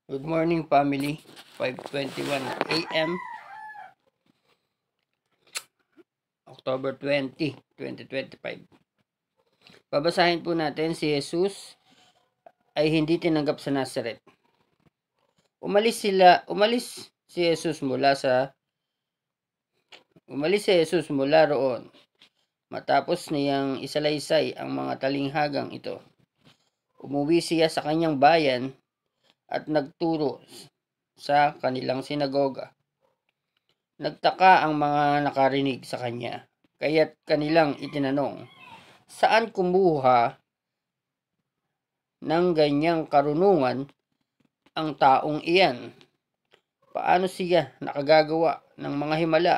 Good morning, family. 5:21 a.m. October 20, 2025. Babasahin po natin, si Jesus ay hindi tinanggap sa Nazaret. Umalis si Jesus mula roon matapos niyang isalaysay ang mga talinghagang ito. Umuwi siya sa kanyang bayan at nagturo sa kanilang sinagoga. Nagtaka ang mga nakarinig sa kanya, kaya't kanilang itinanong, saan kumuha ng ganyang karunungan ang taong iyan? Paano siya nakagagawa ng mga himala?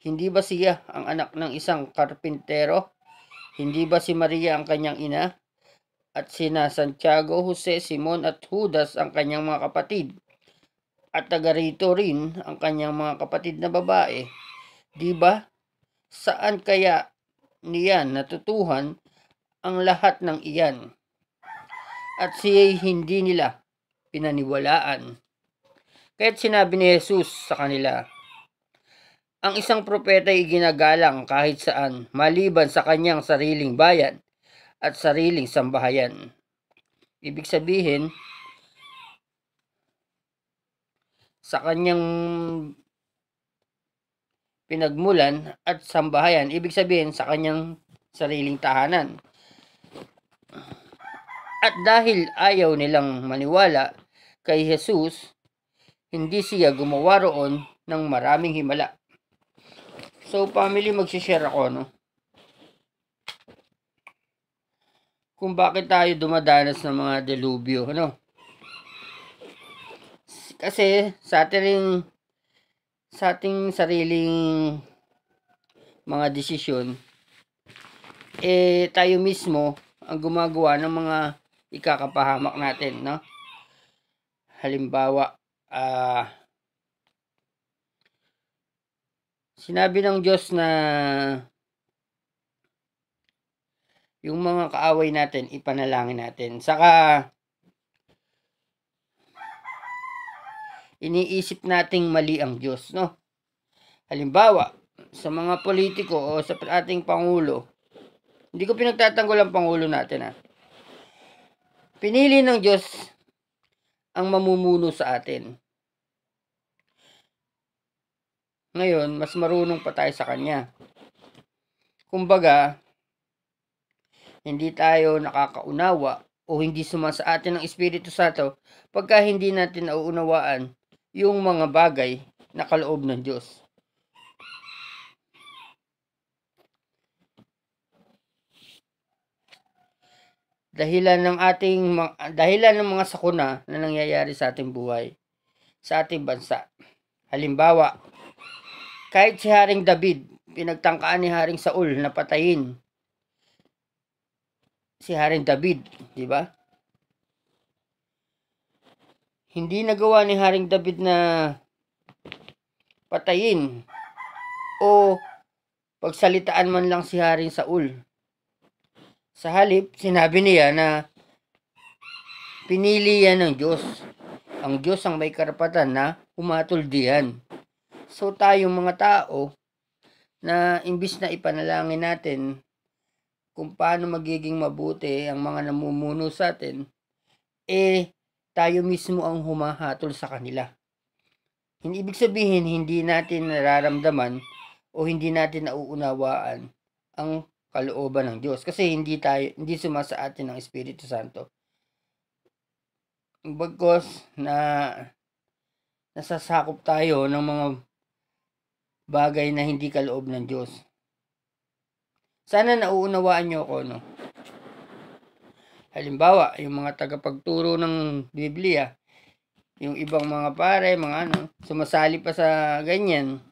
Hindi ba siya ang anak ng isang karpintero? Hindi ba si Maria ang kanyang ina? At sina Santiago, Jose, Simon at Judas ang kanyang mga kapatid? At taga rito rin ang kanyang mga kapatid na babae? Di ba? Saan kaya niyan natutuhan ang lahat ng iyan? At siya'y hindi nila pinaniwalaan. Kaya't sinabi ni Jesus sa kanila, ang isang propeta ay ginagalang kahit saan, maliban sa kanyang sariling bayan at sariling sambahayan. Ibig sabihin, sa kanyang pinagmulan at sambahayan, ibig sabihin sa kanyang sariling tahanan. At dahil ayaw nilang maniwala kay Jesus, hindi siya gumawa roon ng maraming himala. So, family, magsishare ako, no? Kung bakit tayo dumadanas ng mga delubyo, ano? Kasi sa ating sariling mga desisyon, tayo mismo ang gumagawa ng mga ikakapahamak natin, no? Halimbawa, sinabi ng Diyos na yung mga kaaway natin, ipanalangin natin. Saka, iniisip nating mali ang Diyos, no? Halimbawa, sa mga politiko o sa ating Pangulo, hindi ko pinagtatanggol ang Pangulo natin, ha? Pinili ng Diyos ang mamumuno sa atin. Ngayon, mas marunong pa tayo sa Kanya. Kumbaga, hindi tayo nakakaunawa o hindi sumasa atin ng Espiritu Santo pagka hindi natin nauunawaan yung mga bagay na kaloob ng Diyos. Dahilan ng mga sakuna na nangyayari sa ating buhay, sa ating bansa. Halimbawa, kahit si Haring David, pinagtangkaan ni Haring Saul na patayin si Haring David, di ba? Hindi nagawa ni Haring David na patayin o pagsalitaan man lang si Haring Saul. Sa halip, sinabi niya na pinili yan ng Diyos. Ang Diyos ang may karapatan na humatol diyan. So tayong mga tao na imbis na ipanalangin natin kung paano magiging mabuti ang mga namumuno sa atin, tayo mismo ang humahatol sa kanila. Hindi ibig sabihin hindi natin nararamdaman o hindi natin nauunawaan ang kalooban ng Diyos kasi hindi sumasa atin ang Espiritu Santo. Bagkos na nasasakop tayo ng mga bagay na hindi kaloob ng Diyos. Sana nauunawaan nyo ako, no? Halimbawa, yung mga tagapagturo ng Biblia, yung ibang mga pare, sumasali pa sa ganyan.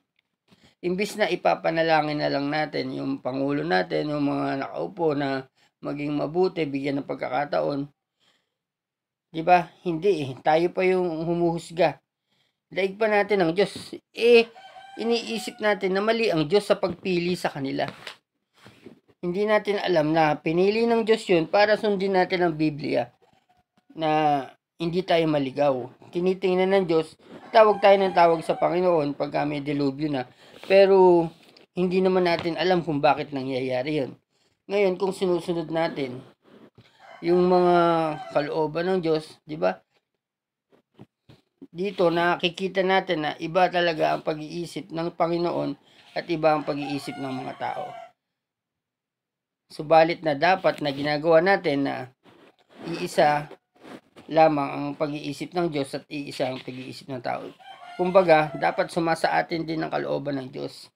Imbis na ipapanalangin na lang natin yung Pangulo natin, yung mga nakaupo na maging mabuti, bigyan ng pagkakataon. Diba? Hindi tayo pa yung humuhusga. Daig pa natin ang Diyos. Iniisip natin na mali ang Diyos sa pagpili sa kanila. Hindi natin alam na pinili ng Diyos yun para sundin natin ang Biblia. Na hindi tayo maligaw. Tinitingnan ng Diyos, tawag tayo ng tawag sa Panginoon pagka may dilubyo na. Pero, hindi naman natin alam kung bakit nangyayari yun. Ngayon, kung sinusunod natin yung mga kalooban ng Diyos, di ba? Dito nakikita natin na iba talaga ang pag-iisip ng Panginoon at iba ang pag-iisip ng mga tao. Subalit na dapat na ginagawa natin na iisa lamang ang pag-iisip ng Diyos at iisa ang pag-iisip ng tao. Kumbaga, dapat sumasa atin din ang kalooban ng Diyos.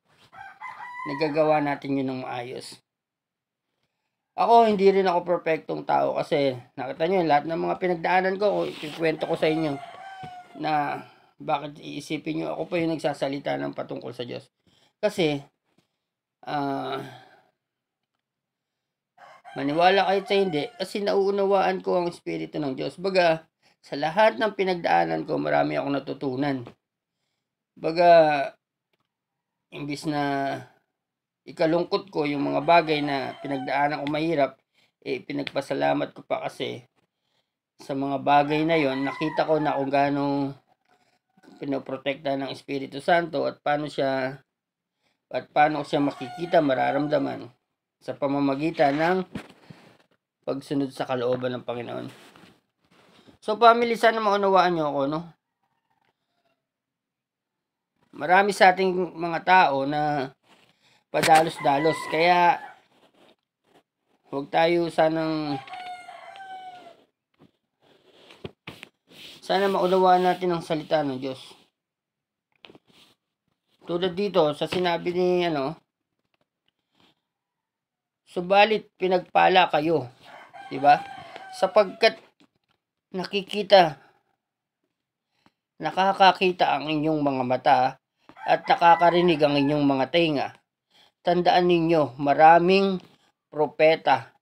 Nagagawa natin yun ng maayos. Ako, hindi rin ako perfectong tao kasi nakita nyo, lahat ng mga pinagdaanan ko, ikikwento ko sa inyo na bakit iisipin nyo ako pa yung nagsasalita ng patungkol sa Diyos. Kasi, maniwala kayo sa hindi, kasi nauunawaan ko ang Espiritu ng Diyos. Baga, sa lahat ng pinagdaanan ko, marami akong natutunan. Baga, imbis na ikalungkot ko yung mga bagay na pinagdaanan ko mahirap, pinagpasalamat ko pa kasi sa mga bagay na yon nakita ko na kung gaano pinoprotekta ng Espiritu Santo at paano siya makikita, mararamdaman sa pamamagitan ng pagsunod sa kalooban ng Panginoon. So family, sana maunawaan nyo ako, no? Marami sa ating mga tao na padalos-dalos, kaya huwag tayo sana maunawaan natin ang salita ng Diyos. Tulad dito sa sinabi ni subalit pinagpala kayo, 'di ba? Sapagkat nakakakita ang inyong mga mata at nakakarinig ang inyong mga tenga. Tandaan ninyo, maraming propeta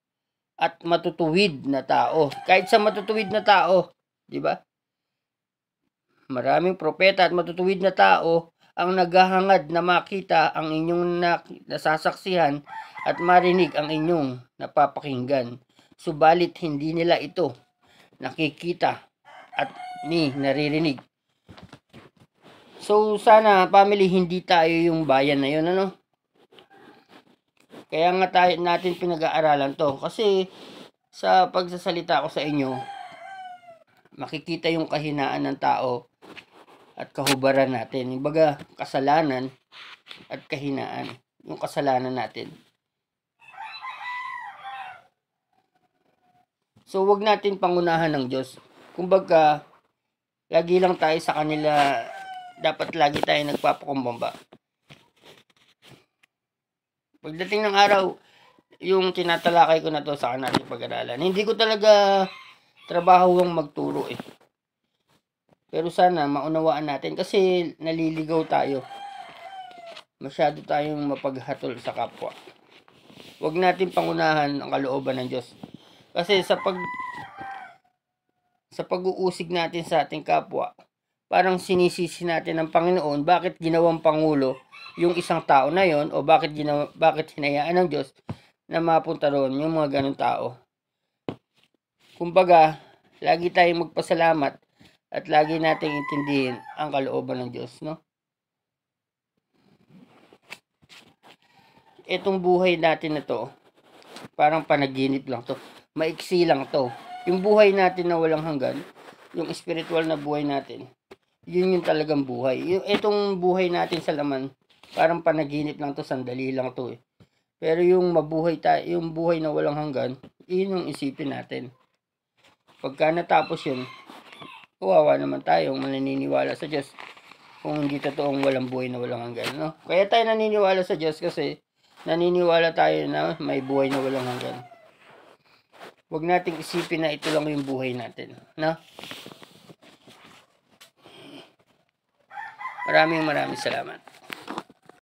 at matutuwid na tao. Kahit sa matutuwid na tao, 'di ba? Maraming propeta at matutuwid na tao ang naghahangad na makita ang inyong nasasaksihan at marinig ang inyong napapakinggan. Subalit hindi nila ito nakikita at naririnig. So sana family, hindi tayo yung bayan na yun, ano? Kaya nga natin pinag-aaralan to. Kasi sa pagsasalita ko sa inyo, makikita yung kahinaan ng tao at kahubaran natin. Kumbaga, kasalanan at kahinaan. Yung kasalanan natin. So, wag natin pangunahan ng Diyos. Kumbaga, lagi lang tayo sa kanila, dapat lagi tayo nagpapakumbaba. Pagdating ng araw, yung tinatalakay ko na to sa nating pag-aralan, hindi ko talaga trabaho ang magturo eh. Pero sana maunawaan natin kasi naliligaw tayo. Masyado tayong mapaghatol sa kapwa. Huwag natin pangunahan ang kalooban ng Diyos. Kasi sa pag-uusig natin sa ating kapwa, parang sinisisi natin ang Panginoon bakit ginawang pangulo yung isang tao na yon, o bakit hinayaan ng Diyos na mapunta roon yung mga ganun tao. Kumbaga, lagi tayong magpasalamat at lagi nating intindihin ang kalooban ng Diyos, no? Itong buhay natin na to, parang panaginip lang to. Maiksi lang to. Yung buhay natin na walang hanggan, yung spiritual na buhay natin, yun yung talagang buhay. Itong buhay natin sa laman, parang panaginip lang to, sandali lang to eh. Pero yung yung buhay na walang hanggan, yun yung isipin natin. Pagka natapos yun, kawawa naman tayong maniniwala sa Diyos kung hindi totoong walang buhay na walang hanggan, no? Kaya tayo naniniwala sa Diyos kasi naniniwala tayo na may buhay na walang hanggan. Huwag nating isipin na ito lang yung buhay natin, no? Maraming salamat.